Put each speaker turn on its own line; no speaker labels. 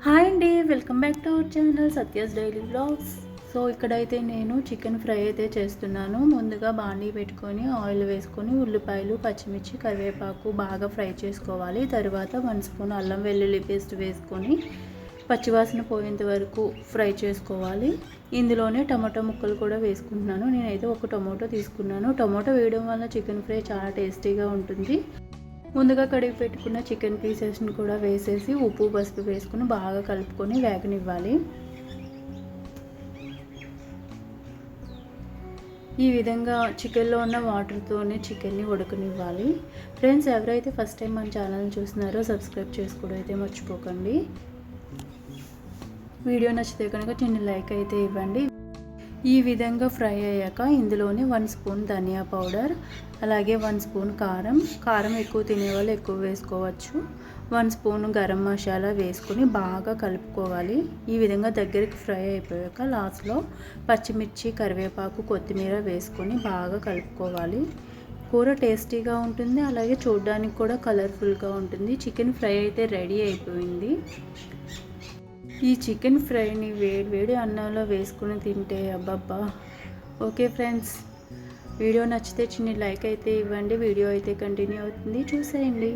Hi అండి, welcome back to our channel Satya's daily vlogs. So ఇక్కడైతే నేను చికెన్ ఫ్రై అయితే చేస్తున్నాను. ముందుగా బాండీ పెట్టుకొని ఆయిల్ వేసుకొని ఉల్లిపాయలు, పచ్చిమిర్చి, కరివేపాకు బాగా ఫ్రై చేసుకోవాలి. తర్వాత 1 స్పూన్ అల్లం వెల్లుల్లి పేస్ట్ వేసుకొని పచ్చివాసన పోయేంత వరకు ఫ్రై చేసుకోవాలి. ఇందులోనే టమాటో ముక్కలు కూడా వేసుకుంటున్నాను. నేనైతే ఒక టొమాటో తీసుకున్నాను. టొమాటో వేయడం వల్ల చికెన్ ఫ్రై చాలా టేస్టీగా ఉంటుంది. ముందుగా కడిగి పెట్టుకున్న చికెన్ పీసెస్ని కూడా వేసేసి ఉప్పు పసుపు వేసుకుని బాగా కలుపుకొని వేగనివ్వాలి. ఈ విధంగా చికెన్లో ఉన్న వాటర్తోనే చికెన్ని ఉడకనివ్వాలి. ఫ్రెండ్స్, ఎవరైతే ఫస్ట్ టైం మన ఛానల్ని చూస్తున్నారో సబ్స్క్రైబ్ చేసుకోవడం అయితే మర్చిపోకండి. వీడియో నచ్చితే కనుక చిన్న లైక్ అయితే ఇవ్వండి. ఈ విధంగా ఫ్రై అయ్యాక ఇందులోనే 1 స్పూన్ ధనియా పౌడర్, అలాగే 1 స్పూన్ కారం ఎక్కువ తినేవాళ్ళు ఎక్కువ వేసుకోవచ్చు. 1 స్పూన్ గరం మసాలా వేసుకొని బాగా కలుపుకోవాలి. ఈ విధంగా దగ్గరికి ఫ్రై అయిపోయాక లాస్ట్లో పచ్చిమిర్చి, కరివేపాకు, కొత్తిమీర వేసుకొని బాగా కలుపుకోవాలి. కూర టేస్టీగా ఉంటుంది, అలాగే చూడడానికి కూడా కలర్ఫుల్గా ఉంటుంది. చికెన్ ఫ్రై అయితే రెడీ అయిపోయింది. ఈ చికెన్ ఫ్రైని వేడి అన్నంలో వేసుకుని తింటే అబ్బబ్బా. ఓకే ఫ్రెండ్స్, వీడియో నచ్చితే చిన్న లైక్ అయితే ఇవ్వండి. వీడియో అయితే కంటిన్యూ అవుతుంది, చూసేయండి.